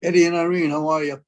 Eddie and Irene, how are you?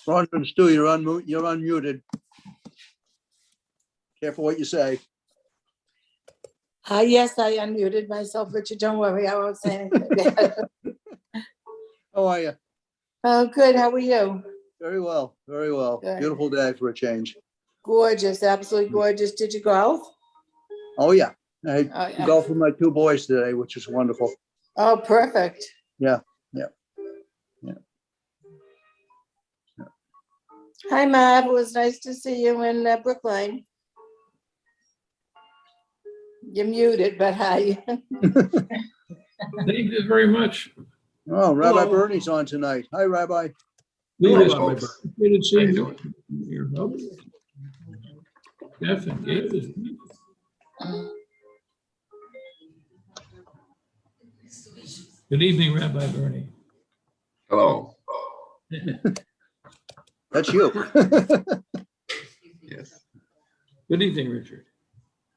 Ron and Stu, you're unmuted. Careful what you say. Yes, I unmuted myself, Richard. Don't worry, I won't say anything bad. How are you? Oh, good. How are you? Very well, very well. Good. Beautiful day for a change. Gorgeous, absolutely gorgeous. Did you golf? Oh, yeah. I had Oh, yeah. golf with my two boys today, which is wonderful. Oh, perfect. Yeah. Hi, Mav. It was nice to see you in Brookline. You're muted, but hi. Thank you very much. Oh, Rabbi Hello. Bernie's on tonight. Hi, Rabbi. Louis, Hello. appreciated seeing How you you. Your help. Jeff and Gabe is. Good evening, Rabbi Bernie. Hello. That's you. Yes. Good evening, Richard.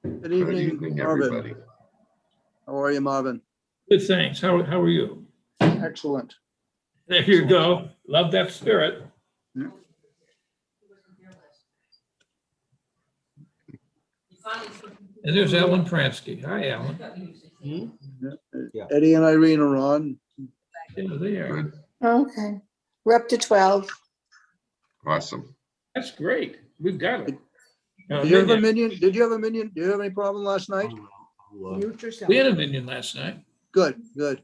Good Good evening, evening, Marvin. everybody. How are you, Marvin? Good, thanks. How are you? Excellent. There you go. Love that spirit. Yeah. And there's Alan Pransky. Hi, Alan. Eddie and Irene are on. Yeah, they are. Good. Okay. We're up to 12. Awesome. That's great. We've got it. Did you have a minion? Did you have a minion? Did you have any problem last night? We had a minion last night. Good, good.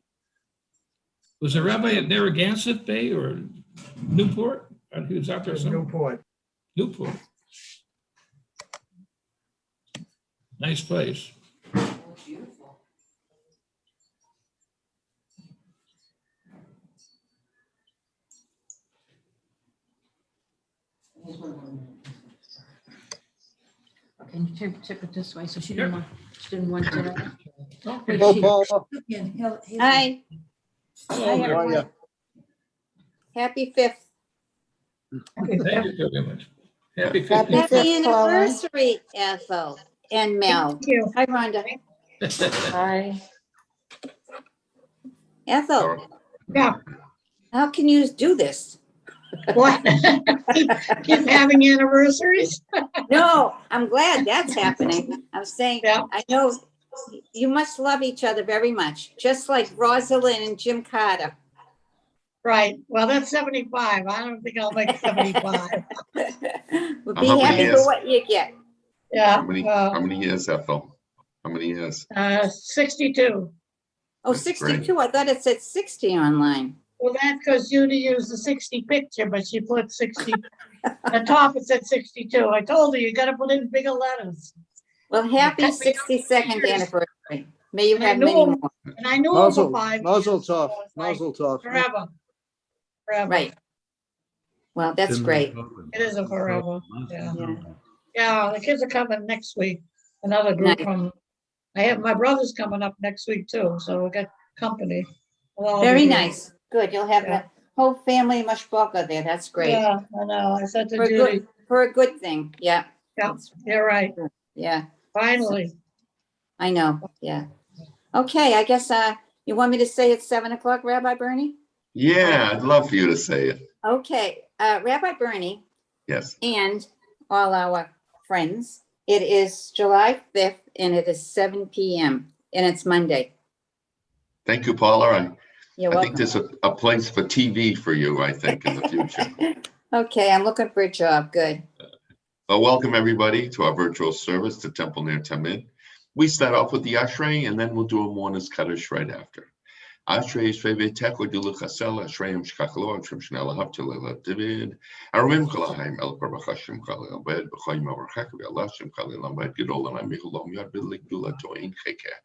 Was the rabbi at Narragansett Bay or Newport? He was out there somewhere. Newport. Nice place. Can you tip it this way so she didn't want to. Okay. Hello, Paula. Hi. How are you? Happy 5th. Thank you very much. Happy Happy 50th. Happy fifth, Paula. anniversary, Ethel and Mel. Thank you. Hi, Rhonda. Hi. Ethel, Yeah, how can you do this? what? Keep having anniversaries? No, I'm glad that's happening. I'm saying, Yeah. I know You must love each other very much, just like Rosalind and Jim Carter. Right. Well, that's 75. I don't think I'll make 75. We'll How be many happy years? for what you get. Yeah. How many years, Ethel? How many years? 62. Oh, That's great. 62. I thought it said 60 online. Well, that's because Judy used the 60 picture, but she put 60. The top it said 62. I told her you got to put in bigger letters. Well, happy Cut me down 62nd years. anniversary. May you And I have knew many him. more. And I knew him for 5 Mazel years. tov, so it's like mazel tov. Forever. Forever. Right. Well, that's great. It is a forever. Yeah. Yeah. Yeah, the kids are coming next week. Another group Nice. from, I have my brother's coming up next week too, so we got company. We'll all be Very here. nice. Good. You'll have the whole family mashboka there. That's great. Yeah, I know. I said to For a Judy, good, for a good thing. Yeah. yeah, you're right. Yeah. Finally. I know. Yeah. Okay. I guess, you want me to say it's 7 o'clock, Rabbi Bernie? Yeah, I'd love for you to say it. Okay. Rabbi Bernie Yes. and all our friends, it is July 5th and it is 7 p.m. and it's Monday. Thank you, Paula. You're I think welcome. there's a place for TV for you, I think, in the future. Okay. I'm looking for a job. Good. Well, welcome everybody to our virtual service to Temple Ner Tamid. We start off with the Ashrei, and then we'll do a mourner's Kaddish right after. Ashrei Yisvei V'Tech L'Dilu Chasel Ashreim Shkachlo Ashreim Shnei Lahavta Leila David Aramim Kolahaim El Baruch Hashem Chalei Albed B'Chaim Avrachak V'Allah Hashem Chalei Lambed Gedol Anam Michalom Yad B'Lik Dula Toin Chekeh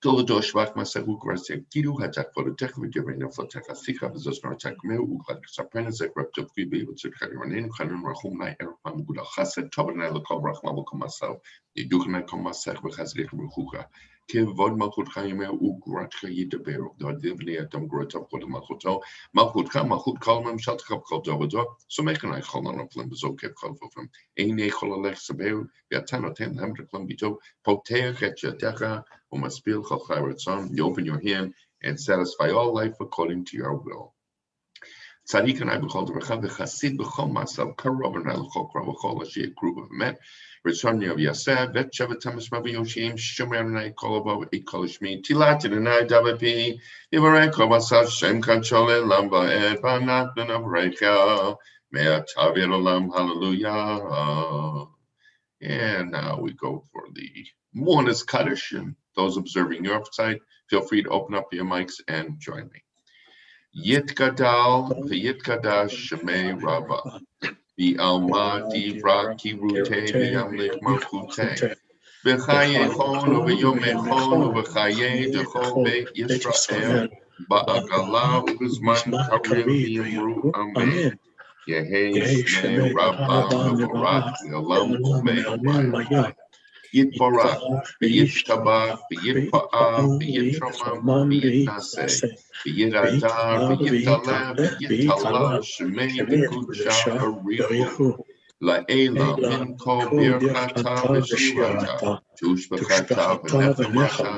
Dula Doshvach Masehu Grasem Kidu Hatak Vodotech V'Givrein Aflotech Asicha V'Zos Nartek Meu Uglad Kasaprena Zekrep Tuvki B'Yivot Zirkari Ranin Chanun Rachum Nai Erpam Gudal Chased Tobanai L'Kol Rachma V'Kol Masav Yiduchanai Kol Masech V'Chazrich V'Chucha Kevod Malchutcha Yimei Ugratcha Yidaberu Dodivni Atam Grotov Kod Malchuto Malchutcha Malchut Kol Memshaltcha Kol Dovodo So Mekanai Kol Nanoflim Bezokev Kol Vofim Einei Kol Alech Saberu Yatanotem Hamdraklam Bito Potea Chetchatecha Umaspil Kol Chayratzon. You open your hand and satisfy all life according to your will. Tzadik and I b'chol d'recha v'chasid b'chol masav karov and l'chol krav v'chol ashiyah group of met. Return of Yaseh vet shevet tamas mavi yoshim shomer and kol above eight kol shmi tilat and I davapi yivarei kol masav shem kanchole lamba ed banat ben avrecha mea tavir olam hallelujah. And now we go for the mourner's Kaddish, and those observing your side, feel free to open up your mics and join me. Yitgadal v'yitgadash shemei Rava v'alma divra kirute v'yamlich malchute v'chayechon v'yomechon v'chaye dechol beit Yisrael ba'agala u'b'zman karim v'yamru amen. Yehei shmei Rava v'barak v'olam u'mei Yitbarach, v'yittabach, v'yitpa'ah, v'yitramam, v'yitnaseh, v'yitadar, v'yitaleh, v'yitala, shemei v'kudsha arichu, la'ela min kol birchata v'shirata, tushbechata v'nefemata,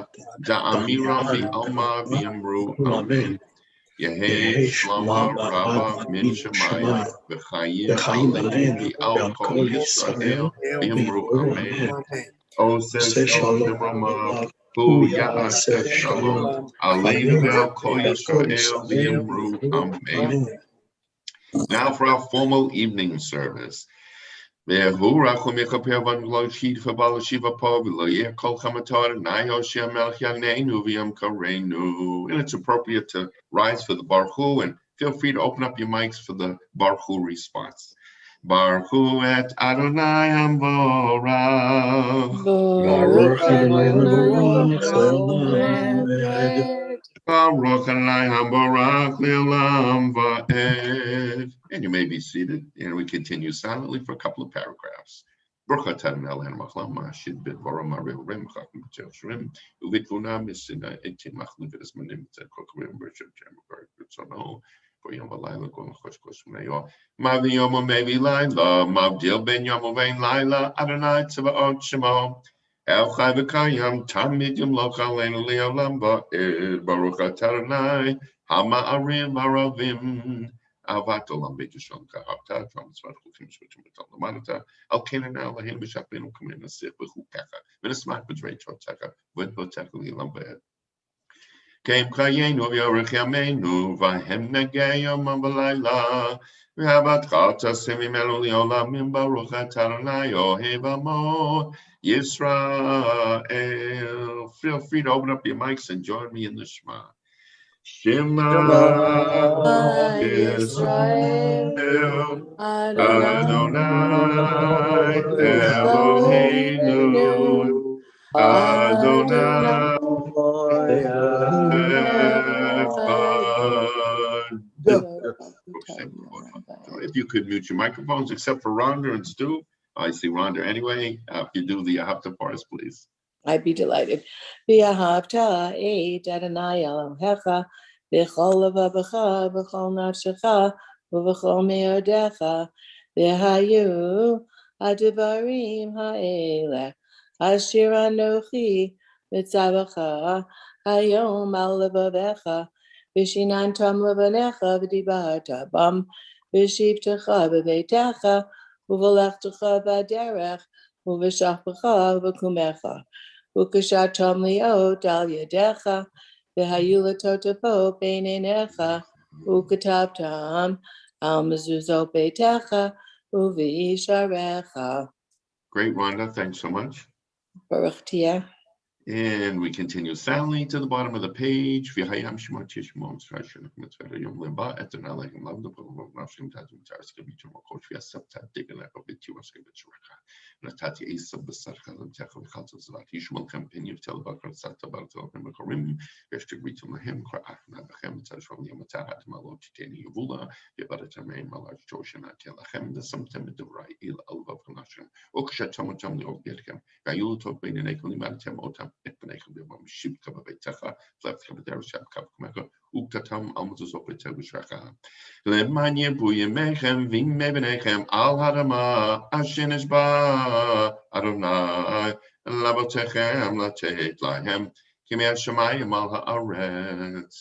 da'amira v'alma v'yamru amen. Yehei shlama Rava min Shemaya, v'chayim aleinu v'al kol Yisrael, v'yamru amen. O says Shalom Rama, Hu Ya'aseh Shalom, Aleinu ve'al kol Yisrael, v'yamru amen. Now for our formal evening service. And it's appropriate to rise for the Baruch Hu, and feel free to open up your mics for the Baruch Hu response. Baruch Hu et Adonai Hamborach. Baruch Adonai Baruch Adonai Hamborach le'olam va'ed. And you may be seated, and we continue silently for a couple of paragraphs. Baruch atah Adonai Eloheinu ma'olam ma'ashid b'dvarim ma'arevim chacham b'tevshrim u'v'tvuna misina etim machlim v'desmanim tzedkokim b'shem shem b'karik b'tzono v'yom v'layla kol chosh kosh v'nayo ma'vi yom u'mevi layla ma'avdil ben yom u'vein layla Adonai tzvaot shemo El chai v'kayam tamid yimloch aleinu le'olam va'ed Baruch atah Adonai hama'arim aravim אהבת עולם בית ראשון כאהבת, והמצוות חוקים שפטים בתל למדתה, על כן עיני אלוהים משפנו כמי נסיך בחוקיך, ונשמח בדברי תורתך, ותבואתך לעולם ועד. קיים חיינו ויארך ימינו, והם נגע יומם ולילה, ואהבתך תעשה ממנו לעולמים, ברוך אתה אדוני אוהב עמו Yisrael. Feel free to open up your mics and join me in the Shema. Shema Yisrael Adonai Eloheinu Adonai Echad. If you could mute your microphones, except for Rhonda and Stu. I see Rhonda anyway. If you do the Ahavta parts, please. I'd be delighted. V'ahavta et Adonai Elohecha b'chol levavecha b'chol nafshecha u'b'chol me'odecha v'hayu ha'devarim ha'eleh asher anochi mitzavacha hayom al levavecha v'shinantam levanecha v'dibarta bam v'shivtecha b'veitecha u'v'lechtecha b'derech u'v'shachpecha v'kumecha Ukashatam liot al yadecha, v'hayu latotafo beinenecha, ukatabtam al mezuzot beitecha, u'v'yisharecha. Great, Rhonda. Thanks so much. Baruch tiyeh. And we continue silently to the bottom of the page. V'hayam shema tishmom tzrashin mitzvah yom leba etan alechem lav depol nafshim tazim tarskim bitum kosh v'yasapta diganek obitiwaske b'tzurcha. Natati esa b'sarcha l'mtecha v'chalta zvat yishmol kampenyev tel bakar sata bartel b'mekarim v'eshtig ritum lahem kra'ach nabachem tzashvam yamatahat malot titeni yavula v'yabaratamei malach joshan akelachem desamtem b'divrai il alvav kanashim ukashatam li'ov yetkem v'ayulotov beinenekel limadatem otam Ekbenechem b'yom shibka b'beitecha v'leftecha b'derech shabka v'kumecha uktatam al mezuzot beitecha v'shrecha leman yebu yemechem v'imei b'nechem al hadama asher nishba Adonai lavotechem latet lahem kimei hashamayim al haaretz.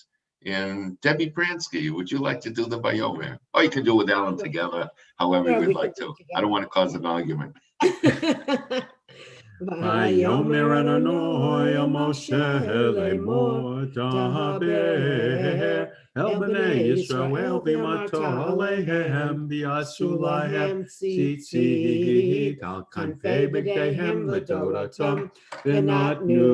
And Debbie Pransky, would you like to do the Vayomer? Or you can do it with Alan together, however you would like to. I don't want to cause an argument. Vayomer Adonai el Moshe lemor daber el bnei Yisrael v'imata aleihem v'yasu lahem tzitzit al kanfei b'gdeihem l'doratam v'natnu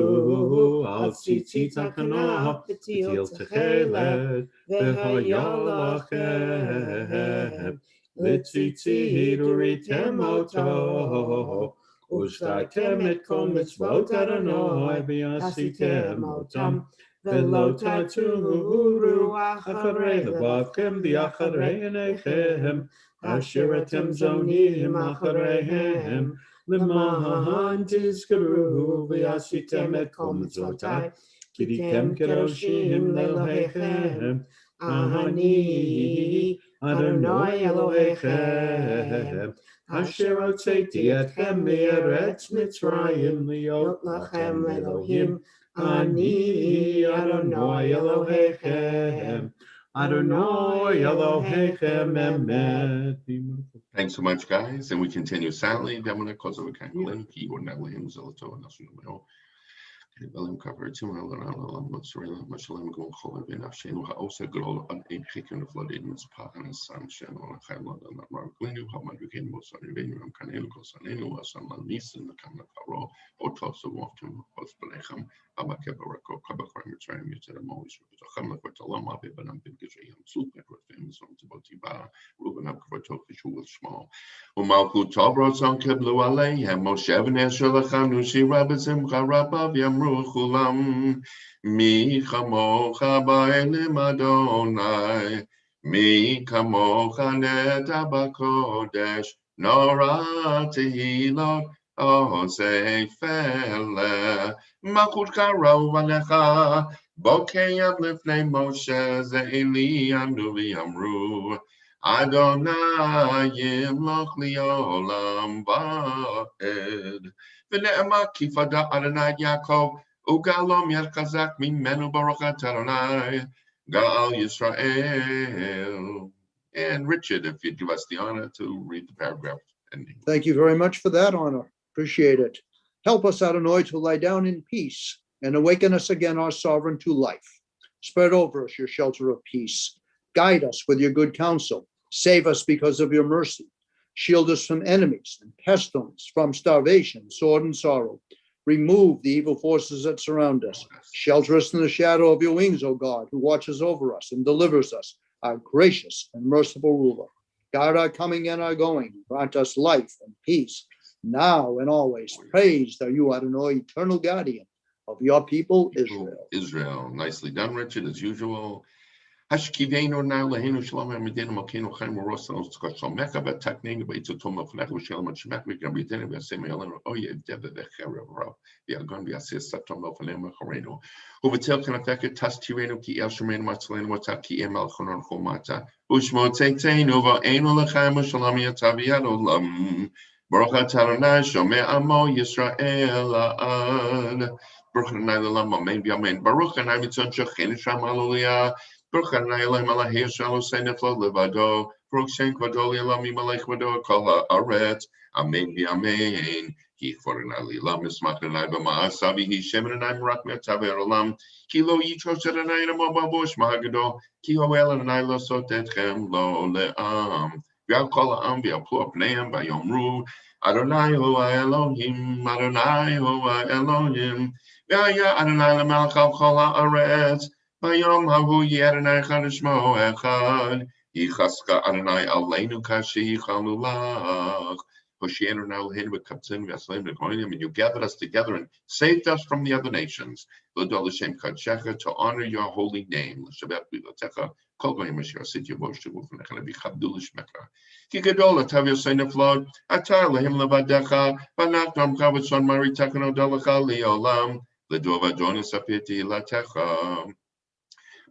al tzitzit hakanah v'til techelet v'haya lachem l'tzitzit uritem oto Ushtatem et kol mitzvot Adonai v'yasitem otam v'lo taturu acharei levavchem v'acharei einechem asher atem zonim achareihem l'mahan tizkaru v'yasitem et kol mitzvotai kiritem kedoshim le'elohechem ani Adonai Elohechem Asher hotzeiti etchem me'eretz Mitzrayim liot lachem Elohim ani Adonai Elohechem Adonai Elohechem emet. Thanks so much, guys. And we continue silently. Belim covered two Mashalem go Chola Benafshin, also grow on a chicken of flooded Mitzpah and Sam Shannon, Highland and Mark Glenu, how much became most on Revenue, Canelo, Sanelo, San Lanis, and the Kamna Paro, or toss of Wafton, Hospelecham, Abakabarako, Kabakram, trying to the Moish, Hamlet, Lama, but I'm big soup, it was famous on Tibotiba, Ruben Abkabatok, which was small. Umalku Tobros on Keblu Ale, and Moshev Neshalachanu, Rabbits and Karabav Yamru. Chulam mi chamocha ba'elim Adonai mi kamocha neta b'kodesh nora tehilot osei fele malchut karov alecha bokeyav lifnei Moshe ze'eli amdu v'yamru Adonai yimloch liolam va'ed v'ne'ema kifada Adonai Yaakov Ugalom Yad Chazak Mimenu Baruch Adonai Gal Yisrael. And Richard, if you'd give us the honor to read the paragraph ending. Thank you very much for that honor. Appreciate it. Help us, Adonai, to lie down in peace and awaken us again, our sovereign, to life. Spread over us your shelter of peace. Guide us with your good counsel. Save us because of your mercy. Shield us from enemies and pestilence, from starvation, sword, and sorrow. Remove the evil forces that surround us. Shelter us in the shadow of your wings, O God, who watches over us and delivers us, our gracious and merciful ruler. Guard our coming and our going. Grant us life and peace, now and always. Praised are you, Adonai, eternal guardian of your people, Israel. Israel. Nicely done, Richard, as usual. Hashkiveinu now lahenu shalom amidenu malkeinu chaim urosanos tkashal meka betakneinu beitzotom lefnechu shalom atshemek v'gambitenu v'yasem yalenu oyev deve v'cherev rav v'yagon v'yasis satom lefnei mecharenu uvetel kanafeket tas tirenu ki el shemenu matzalenu matzah ki em alchonon chomata ushmo teitenu v'einu lechaim shalom yatav olam baruch atah Adonai shomei amo Yisrael ad baruch Adonai l'olam amen v'amen baruch Adonai mitzvot shechenu sham hallelujah. Baruch Adonai Elohim Malachei Yisrael U'Seineflo Levado. Baruch Shem Kvado Li'Olam Yimalech Kvado Kol Ha'aretz. Amen v'Amen. Ki Yikfor Adonai Li'Olam Yismach Adonai B'Ma'asav V'Hi Shem Adonai Merak Me'atav Olam. Ki Lo Yitrosh Adonai Namo B'Bo Shema HaGadol. Ki Hoel Adonai Lo Sot Etchem Lo Le'am. V'Al Kol Ha'am V'Yaplu Pneihem V'Yomru Adonai Hu Elohim. Adonai Hu Elohim. V'Haya Adonai L'Melech Al Kol Ha'aretz. Bayom hahu Adonai echad shmo echad. Yichaska Adonai aleinu kashi chalulach. Hoshianu now lehin v'kaptzin v'asleim v'koinim. And you gathered us together and saved us from the other nations. L'dol l'shem kadshecha, to honor your holy name. L'shabbat b'lotecha kol goyim asher asit yavosh tevu v'nechan v'chabdu l'shmecha. Ki gadol atav yosei neflod atah lehim levadecha v'nachtam chavetzon mari takano dalacha li'olam l'dov adonis apiti latecha.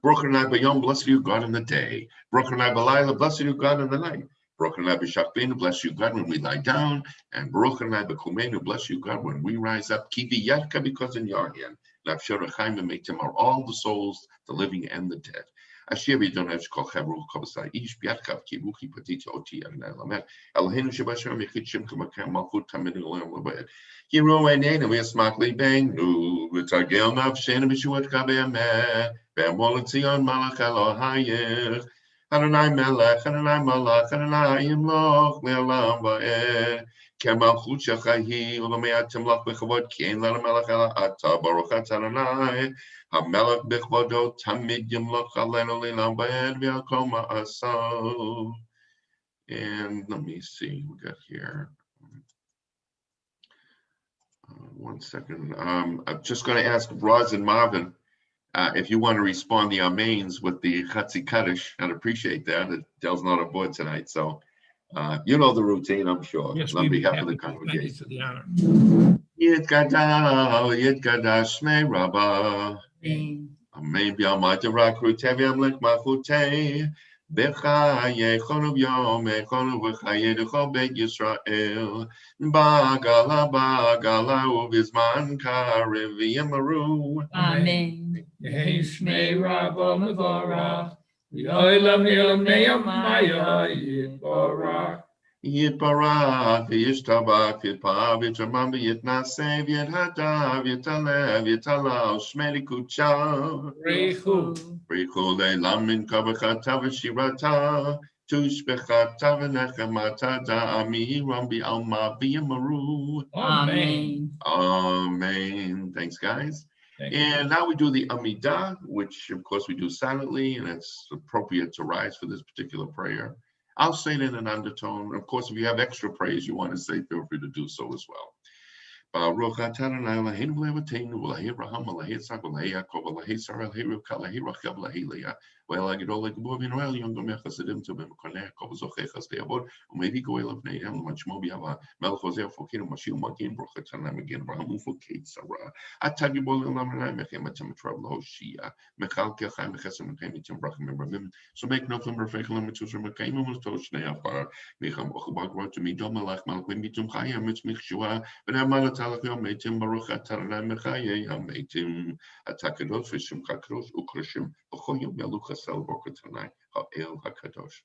Baruch Adonai B'Yom, blessed you God in the day. Baruch Adonai B'Layla, blessed you God in the night. Baruch Adonai B'Shachbinu, bless you God when we lie down. And Baruch Adonai B'Kumenu, bless you God when we rise up. Ki v'yadka, because in your hand. Nafsher Rechaim and Meitim are all the souls, the living and the dead. Asher v'Yidon Kol Chavru Kavasai Ish B'Yadkav Kivuchi Patiti Oti Adonai Lamed Eloheinu Shebashem Yechidshim Kamakam Malchut Tamid Olam Lebed Yiru Einenu Yismach Libeinu V'Tagel Nafshenu B'Shuat Kabe'Amed Be'Amol Tzion Malach Elohayich Adonai Melech Adonai Malach Adonai Yimloch Le'Olam Va'ed Kemalchut Shechahi U'Lamei Timlach B'Chavod Kein Lana Melech Ela Ata Baruch Atah Adonai HaMelech B'Chvodo Tamid Yimloch Aleinu Le'Olam Va'ed V'Yakol Ma'asav. And let me see, we got here. 1 second. I'm just going to ask Roz and Marvin if you want to respond the Amens with the Chatzi Kaddish. I'd appreciate that. Dell's not on board tonight, so you know the routine, I'm sure. Yes, On we'd be behalf of happy the to. Thank you congregation. for the honor. Yit Gadal Shmei Rabbah. Amen. B'Almighty Rakru Teviam Lech Machutei. B'chaye chonu b'yom echonu v'chaye d'chol Beit Yisrael. Ba'gala u'bizman karev v'yemaru. Amen. Yehi Shmei Rabbo Mevorach. V'yolam Yomei Yomaya Yitborach. Yitbarach v'yishtabach v'yitpah v'yitramam v'yitnaseh v'yithadav v'yitalev v'yitalal shmei kuchav. Reichu. Brichu le'lam min kavachata v'shirata tushbechata v'nechemata da'amiram b'alma v'yemaru. Amen. Amen. Thanks, guys. Thank you. And now we do the Amidah, which of course we do silently, and it's appropriate to rise for this particular prayer. I'll say it in an undertone. Of course, if you have extra praise you want to say, feel free to do so as well. Baruch atah Adonai Eloheinu v'Eloheinu v'Elohei Avraham v'Elohei Yitzchak v'Elohei Yaakov v'Elohei Sarah v'Elohei Rivka v'Elohei Rachel v'Elohei Leah v'Elohei Gadol v'Gibor v'Noel Yom Gomeh Chasadim Tovim v'Koneh Yaakov v'Zochei Chasdei Avod u'Meiri Goel Avneihem l'Machmo B'Yava Melech Hosea Fokinu Mashiach Magin Baruch atah Adonai Magin Avraham u'Fokei Sarah atah Gibor l'Olam Adonai Mechem Atem Etrav l'Hoshia Mechal Kechai Mechesem Mechem Mitim Brachim Meravim so make Nofim Refechelim Mitzusar Mekayim U'Mustol Shnei Afar Mecham Ochubag Rot Midom Melech Malachim Mitum Chayim Mitzmich Shua V'Na'amal Atalach Yom Meitim Baruch atah Adonai Mechayei HaMeitim atah Kadosh v'Shemcha Kadosh u'Krishim v'Chol Yom Yalu Chasel Baruch Adonai Ha'el HaKadosh.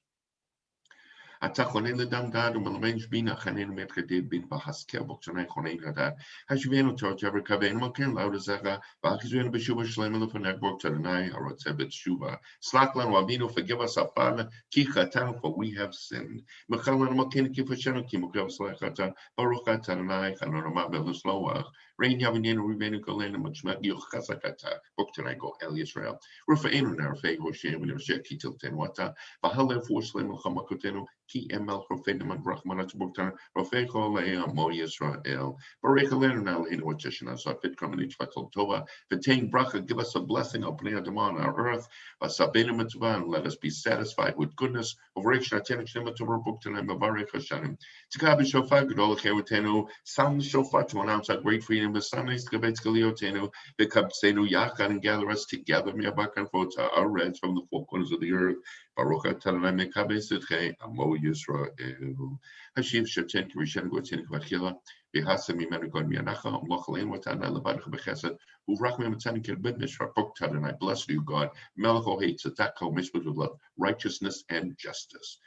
אתה חונן לדם דעת ומלמד שבינה חנן מתחדד בין בהסכר בוקצנאי חונן לדעת. השביענו תורת עבר קווינו מלכן לעוד הזכה, והחיזוינו בשובה שלמה לפנק בוקצנאי הרוצה בתשובה. Slak לנו אבינו, forgive us our Father, כי חטאנו, for we have sinned. מכל לנו מלכן כפשענו, כי מוקרב סליחתה, ברוך אתה אדוני, חנון אמר ולסלוח. Reign Yavinenu, Rivenu Golena, Machmat Yochazakata, Boktanango, El Israel, Rufainu Narfe, Hoshem, and Sheki Tilten Wata, Bahale Forslim, Hamakotenu, Ki Emel Profenum, Brahmanat Boktan, Rofeco Lea, Mo Yisrael, Barekalenu, Nalena, Wachishana, Zafit, Kamanich Fatal Tova, Vitain Bracha, give us a blessing of Pnea on our earth, Sabina Matvan, let us be satisfied with goodness, of Rachel Tenex Nemator Boktan, Mavarek Hashanim, Tikabi Shofar, Godol Kewatenu, sound Shofar to announce our great freedom. The Sundays, Gabets Galiotenu, Bekabsenu Yakan, and gather us together, Miabakan Fota, our reds from the four corners of the earth, Baruch Talanai Mekabesitche, Amo Yisrael, Hashiv Shaten, Krishan Gotin Kvakila, Behasa Mimanagon Mianacha, Mochalin Watana, Labadach Bechesa, Uvrakme Matanik Bidnish, Boktan, and I bless you, God, Melcho hates Atako, Mishput of love, righteousness and justice.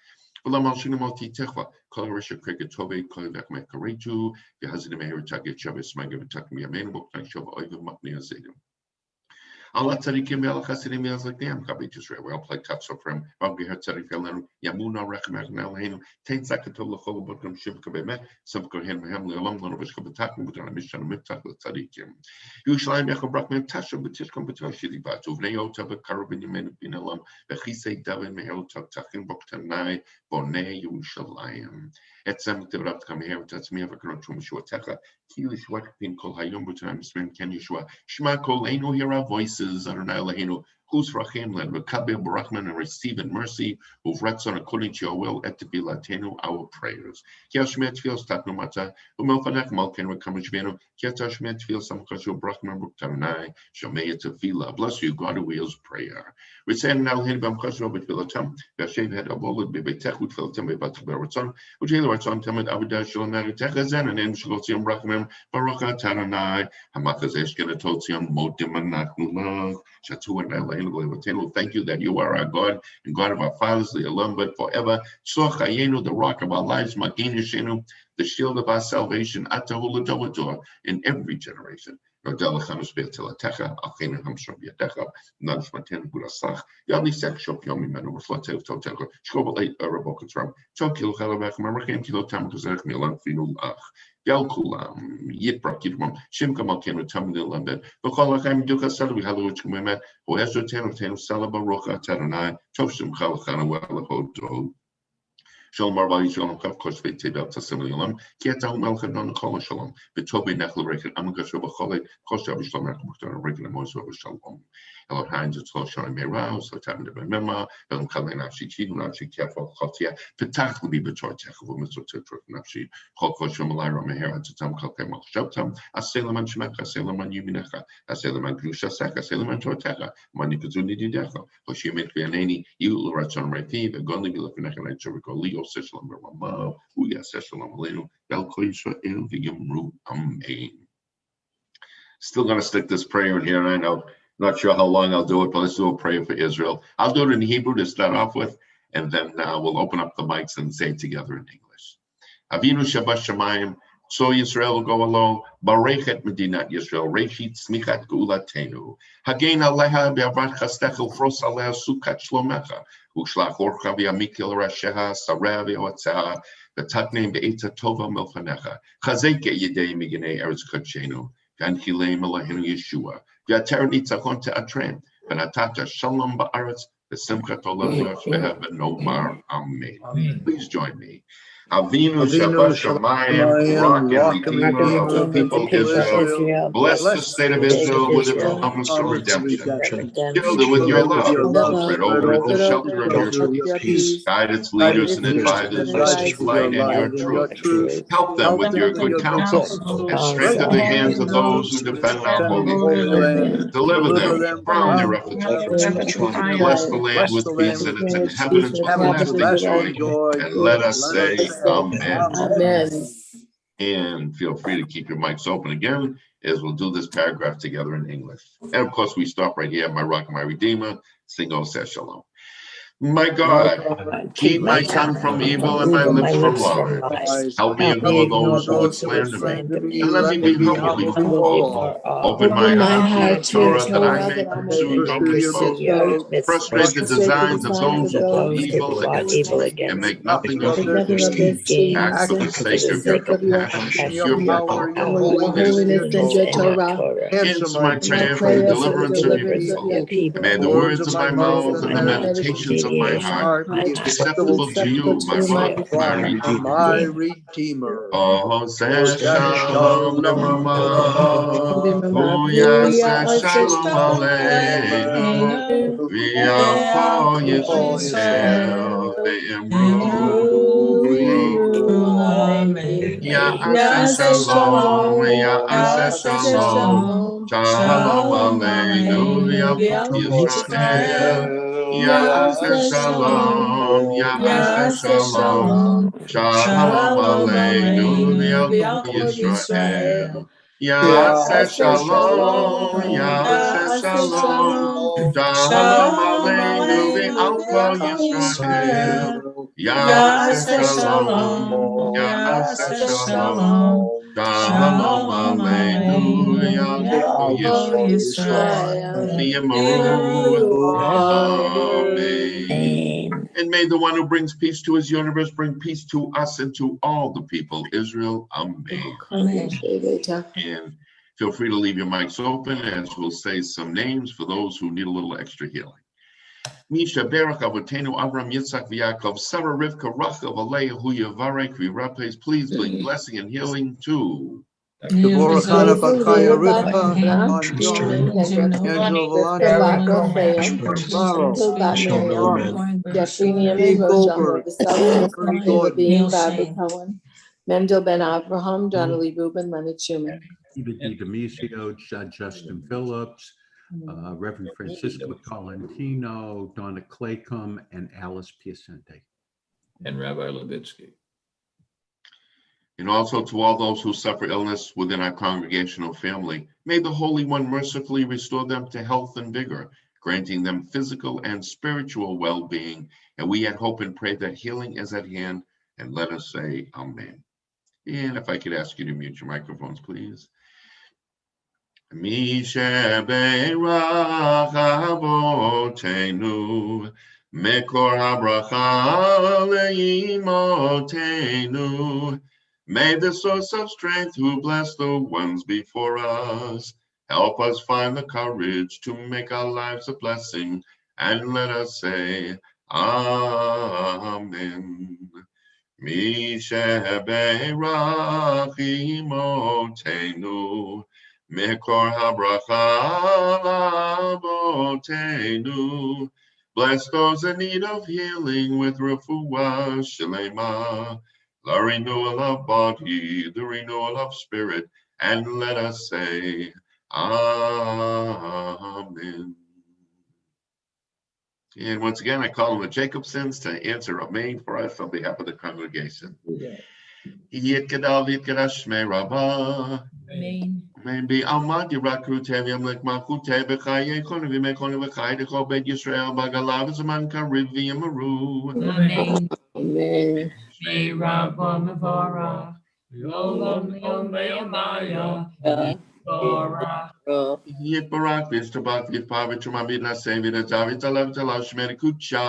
Multi Techwa, Colorisha Cricket Tobe, Kodak Makaretu, the Hazard Mayor Target Chavis, Magav Takmi, a main book like Shova Oiva Maknia Zedum. Allah Tarikim Mel Hasidim Mills like them, Kabi Israel, well played touch of him, Bobby Hatzari Felan, Yamuna Rakamak Henu, Tain Zakatola Holobotum Shimkabe, some Kohen Hamley along one of his Kabatakum, but on a mission of Mitak Tarikim. Usually Meko Brakman Tasha, but just Kompatashi Batu, Neota, Carabin Men bin Alam, the Hise Davin Mehel Takin Boktanai, Bone Yushalayim. At some developed come here, that's me of a control Shuatecha, Kilish Wakin Kol Hayom, but I'm Swim Ken Yeshua, Shma Kol Eno, hear our voices, Adonai Lahenu, who's Rachim, let Rakabil Barachman and receive in mercy, who've rats on according to your will, et to be Latenu, our prayers. Kiashmet feels Tapnomata, Umelfanak Malkin, Rekamajveno, Kiatashmet feels some Kashu Brachman Buktanai, Shamea Tefila, bless you, God who wills prayer. We say now Hinbam Kashu with Vilatam, Gashav had a bullet, Bebetech with Filtam, Batabaratson, which either what's on Tamid Avidash, Techazan, and then Shalotium Brachman, Baraka Taranai, Hamakazesh Genatotium, Motimanakula, Shatu and thank you that you are our God and God of our fathers, the alum, but forever. The rock of our lives, the shield of our salvation, in every generation. Yal Kulam, Yitbrak Yitmam, Shimka Malkenu Tamil Lambed, Bokolakam Duka Salabi Haluch Kumemet, Oezo Ten of Ten Salaba Roka Taranai, Toshim Kalakana Walahodo. Shalom Bali Shalom Kav Kosvei Tibel Tasimilam, Kieta Melchan on the Kola Shalom, Betobi Nachlarekan, Amagasoba Kole, Kosha Shalom Muktan, regular Mozo Shalom. Hello, Heinz, it's all showing me around, so time to remember, Belum Kalin Afshi, Nafshi, careful, Kotia, Petach will be Betroy Tech of Mr. Tetra Nafshi, Hoko Shumalira Meher, Tam Kalkamal Shoptam, Aselaman Shmaka, Selaman Yuminaka, Aselaman Grusha Saka, Selaman Tortaka, Manipazuni Deco, Hoshimet Vianani, you Ratson Rafi, a Gondy Bilafinaka, Cherico, Leo Seslam, Mama, Uya Seslam, Leno, Belkoisha, Elvigam Ru, Amen. Still going to stick this prayer in here, and I know. Not sure how long I'll do it, but let's do a prayer for Israel. I'll do it in Hebrew to start off with, and then we'll open up the mics and say it together in English. Avinu Shabbat Shamayim, so Yisrael will go along. Barechet Medinat Yisrael, Reshit Smichat Geulatenu. Hagein Aleha be'avat chastecha ufros aleha sukat shlomecha. Ushlach orcha v'amikil rasheha sareh v'otzah. V'tatneim be'etza tova milfanecha. Chazeke yedei migenei eretz kodshenu. Ganchilei melahenu Yeshua. Yater nitzachon te'atrem. V'natata shalom ba'aretz. V'simchat olam v'nomar amen. Please join me. Avinu Shabbat Shamayim, rock and redeemer of the people of Israel, bless the state of Israel with its promise of redemption. Shield it with your love, spread over it the shelter of your peace. Guide its leaders and advisors with its light and your truth. Help them with your good counsel, and strengthen the hands of those who defend our holy land. Deliver them from their efforts of triumph. Bless the land with peace and its inhabitants with lasting joy. And let us say, Amen. Amen. And feel free to keep your mics open again as we'll do this paragraph together in English. And of course, we stop right here. My rock, my redeemer. Sing O says shalom. My God, keep my tongue from evil and my lips from lies. Help me ignore those who would slander me, and let me be humble before all. Open my heart to your Torah that I may pursue your mitzvot. Frustrate the designs of those who plot evil against me, and make nothing of this gain. Act for the sake of your compassion, your power, your holiness, and your Torah. Answer my prayer for the deliverance of your people. And may the words of my mouth and the meditations of my heart be acceptable to you, my rock, my Redeemer. Oh, say shalom lemama, Uyase shalom aleinu, V'yalko Yisrael ve'emru, Ya'ase shalom, Ya'ase shalom, shalom aleinu, V'yalko Yisrael. Ya'ase shalom, Ya'ase shalom, shalom aleinu, v'yalko Yisrael. Ya'ase shalom, Ya'ase shalom, shalom aleinu, v'yalko Yisrael. Ya'ase shalom, Ya'ase shalom, shalom aleinu, v'yalko Yisrael. Amen. And may the one who brings peace to his universe bring peace to us and to all the people, Israel. Amen. Amen. And feel free to leave your mics open as we'll say some names for those who need a little extra healing. Misha Berach Avotenu Avram Yitzchak V'Yaakov Sarah Rivka Rachel Aleah Hu Yavarek V'Rapes. Please bring blessing and healing to Devorah Chana Bakaya Rivka, on John, Angela Volante, Steve Goldberg, Bernie Gordon. Mendel Ben Abraham, Donnelly Rubin, Leonard Schumann. Edith D'Amicio, Justin Phillips, Reverend Francisco Tolentino, Donna Claycomb, and Alice Piacente. And Rabbi Levitsky. And also to all those who suffer illness within our congregational family, may the Holy One mercifully restore them to health and vigor, granting them physical and spiritual well-being. And we yet hope and pray that healing is at hand, and let us say amen. And if I could ask you to mute your microphones, please. Misha Be'erach Avotenu, Mekor HaBracha Le'imotenu. May the source of strength who bless the ones before us help us find the courage to make our lives a blessing, and let us say amen. Misha Be'erach Imotenu, Mekor HaBracha Avotenu. Bless those in need of healing with refuah shlema, the renewal of body, the renewal of spirit, and let us say amen. And once again, I call on the Jacobsons to answer amen for us on behalf of the congregation. Amen. Maybe Almad Yirakrute Yamlik Makute Bekaye Konovi Mekoni Bekai to Kobed Yisrael Bagalav Zaman Karivi Amaru. Amen. Amen. May Rabba Mavara, Yolom Yomayamaya, Mavara. Yet Barak Vistabak Vipavit Mabina Savina David Alav Talash Merikucha.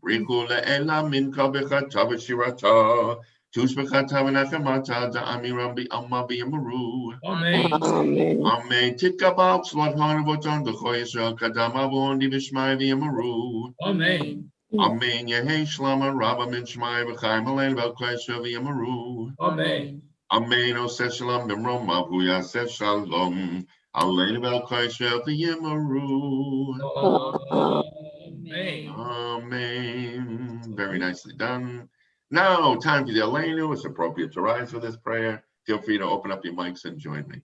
Rikula Ela Min Kabecha Tabashirata. Tushbeka Tabanaka da Amirambi Amabi Amaru. Amen. Amen. Amen. Tikabab Slathan Votan the Koyesha Kadama Bondi Vishmai Amaru. Amen. Amen. Yehei Shlama Rabba Min Shmai B'chai Malain Velkoyesha Amaru. Amen. Amen. O Seshalam Bimroma Huya Seshalom. Alain Velkoyesha Amaru. Amen. Amen. Very nicely done. Now, time for the Aleinu. It's appropriate to rise for this prayer. Feel free to open up your mics and join me.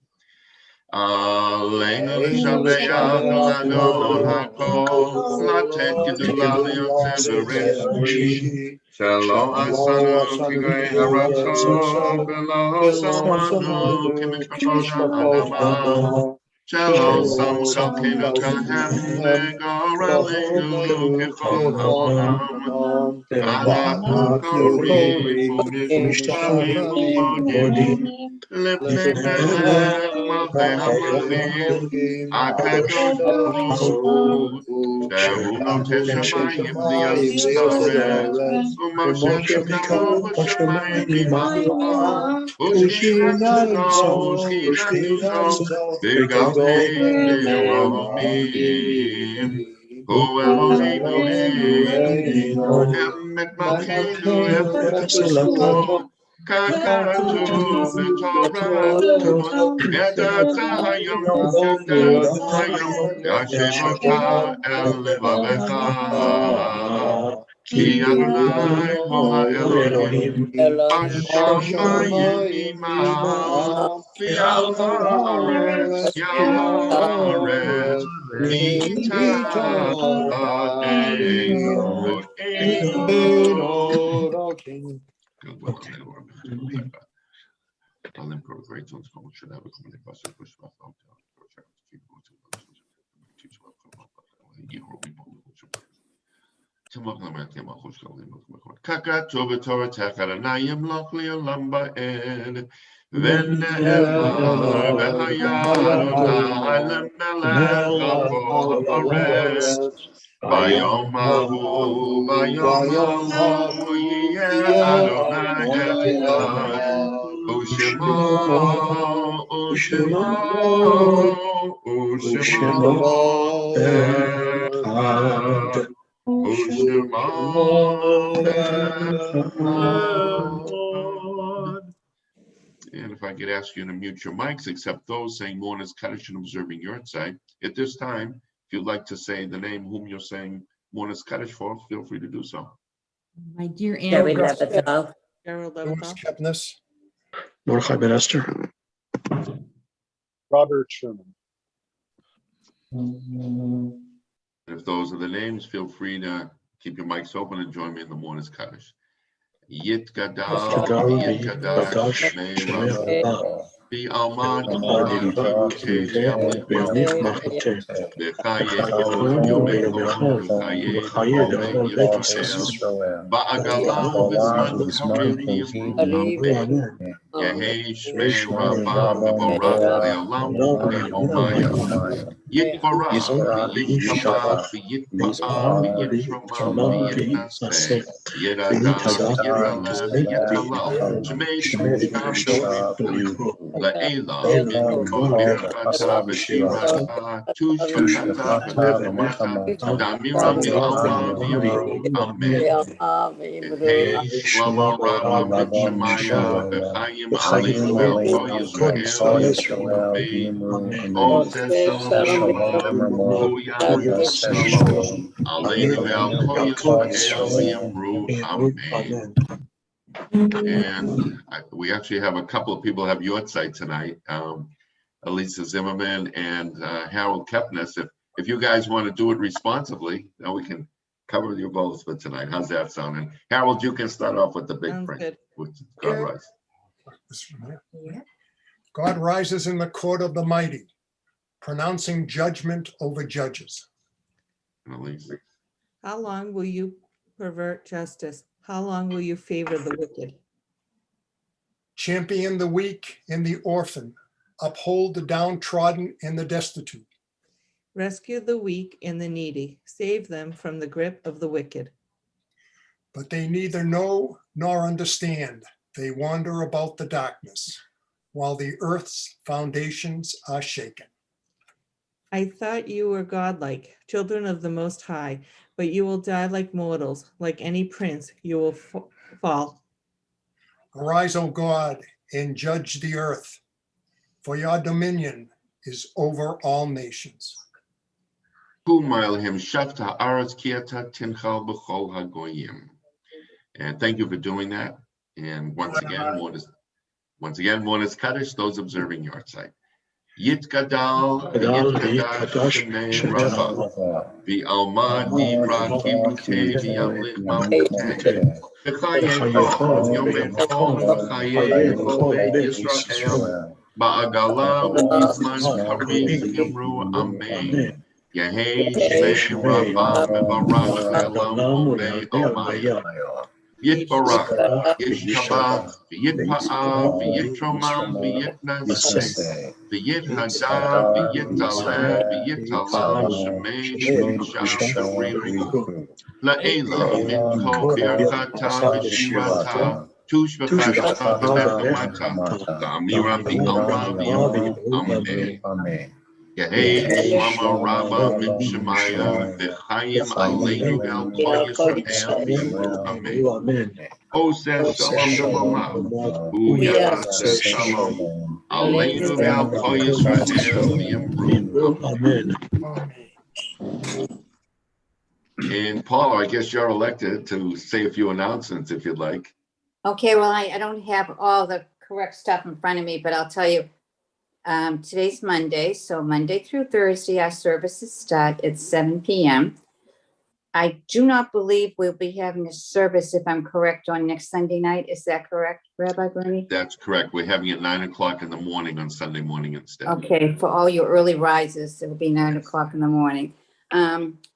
Aleinu l'shabeach l'adon hakol, latet gedula liyotzeh bereishit, shelo asanu kigrei haratzon, v'lo samanu kimishpachot ha'adamah. Shalom, Salkeinu Kahem, Negar Aleinu, Kechol Haolam. Anahu Korim, Nishtamim Umodim, Lifnei Melech Malchei HaMelachim, Akadosh Baruch Hu, Shehu Notei Shamayim V'Yaseh Umoshe Mikol B'Shamayim Imach, Ushkinatzo, V'Galtei B'Romim, Hu Eloheinu Emet Malkeinu Emet Yisrael, Kakatu B'Torah, Yadata Hayom, Yashem Ota El Levavecha, Ki Adonai Hu Elohim, Bashamayim Imam, V'al Haaretz Yaretz, Mitadeinu Elohim. Kakatu b'Torah Techaranayim Loch Li'olam Ba'ed, V'ne'emar V'hayadonai Lemelech al kol haaretz, Bayom hahu yeh Adonai echad, U'shemo echad. And if I could ask you to mute your mics, except those saying Mourner's Kaddish and observing your side. At this time, if you'd like to say the name whom you're saying Mourner's Kaddish for, feel free to do so. My dear Jerry Anne, Levital. Carol Louis Levital. Kepnes, Mordechai Ben Esther, Robert Sherman. And if those are the names, feel free to keep your mics open and join me in the Mourner's Kaddish. Yit Gadal, Yit Kadash, Shmei Rabba, Bi Alma Dibra Kibute Yamlik Mamute, Bechaye Kol Yomei Kol, Bechaye Bechol Yisrael, Ba'agala V'zman Karim Yivru Amen. Yehei Shmei Rabba Mevorach Le'olam Le'omaya. Yitbarach v'yitkabach v'yitba'ah v'yitroma v'yitnaseh Yirada v'yiraleh v'yitalal Shmei Shmei La'ela min kol birchata v'shirata tushkata v'nechamecha damira mi'alma v'yamru Amen. Hey Shlomo Rabba ben Shemaya v'chayim aleinu ve'al kol Yisrael Amen. Ose Shalom Aleinu ve'al kol Yisrael v'yamru Amen. And we actually have a couple of people who have Yortzeit tonight. Elisa Zimmerman and Harold Kepnes. If you guys want to do it responsibly, now we can cover you both for tonight. How's that sound? And Harold, you can start off with the big Sounds print. good. With God rise. God rises in the court of the mighty, pronouncing judgment over judges. And Elisa. How long will you pervert justice? How long will you favor the wicked? Champion the weak and the orphan, uphold the downtrodden and the destitute. Rescue the weak and the needy. Save them from the grip of the wicked. But they neither know nor understand. They wander about the darkness, while the earth's foundations are shaken. I thought you were godlike, children of the Most High, but you will die like mortals. Like any prince, you will fall. Arise, O God, and judge the earth, for your dominion is over all nations. And thank you for doing that. And once again, Mourner's Kaddish, those observing your site. Yit Gadal, Shemei Rabba, V'alma Dibra Kibute V'yamlich Mamute, V'chaye Kol Yomei Kol V'chaye Kol Beit Yisrael, Ba'agala u'izman karim yamru amen. Yehei Shmei Rabba Mevarach Le'olam Omei Omaya. Yitbarach, Yishtabach, V'yitpa'ah, V'yitromam, V'yitnaseh, V'yithada, V'yitaleh, V'yitalam Shemei Shemsham La'ela Min Kol Birchata V'Shirata Tushbachata V'Nechamata La'amira V'Amra V'Yamru Amen. Yehei Shlama Rabba Min Shemaya V'Chaim Aleinu Ve'al Kol Yisrael V'Yamru Amen. O says Shalom Shalom, Uyaseh Shalom, Aleinu Ve'al Kol Yisrael V'Yamru Amen. And Paula, I guess you're elected to say a few announcements if you'd like. Okay, well, I don't have all the correct stuff in front of me, but I'll tell you, today's Monday, so Monday through Thursday, our services start at 7 p.m. I do not believe we'll be having a service, if I'm correct, on next Sunday night. Is that correct, Rabbi Bernie? That's correct. We're having it 9 o'clock in the morning on Sunday morning instead. Okay, for all your early rises, it'll be 9 o'clock in the morning.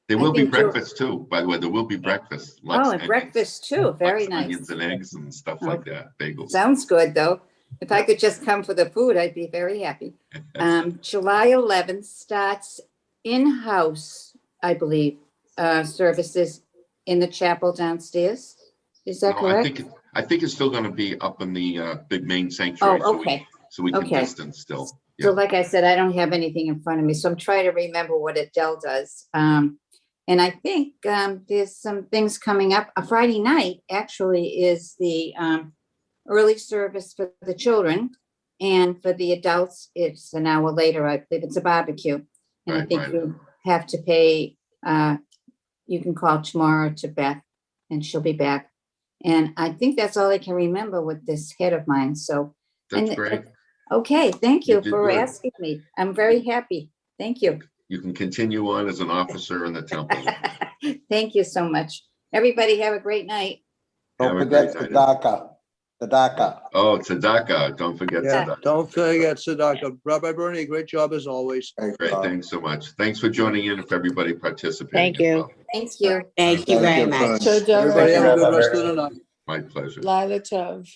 There will be think you'll- breakfast too, by the way. There will be breakfast. Oh, lots and of breakfast too, very lots of nice. Onions and eggs and stuff like that, bagels. Sounds good, though. If I could just come for the food, I'd be very happy. July 11th starts in-house, I believe, services in the chapel downstairs. Is that No, correct? I think it's still going to be up in the big main sanctuary. Oh, okay. So we can Okay. distance still. So Yeah. like I said, I don't have anything in front of me, so I'm trying to remember what Adele does. And I think there's some things coming up. A Friday night actually is the early service for the children. And for the adults, it's an hour later. I believe it's a barbecue. And I Right, think right. you have to pay, you can call tomorrow to Beth and she'll be back. And I think that's all I can remember with this head of mine. So, That's and- great. okay, thank You you did for good. asking me. I'm very happy. Thank you. You can continue on as an officer in the temple. Thank you so much. Everybody have a great night. Have Don't a forget great the night. DACA. The DACA. Oh, tzedakah. Don't forget Yeah, tzedakah. don't forget Tzedakah. Rabbi Bernie, great job as always. Great, thanks so much. Thanks for joining in, if everybody participating. Thank as you. well. Thank you. Thank you very much. Everybody have a good rest of the night. My pleasure. Lila Tov.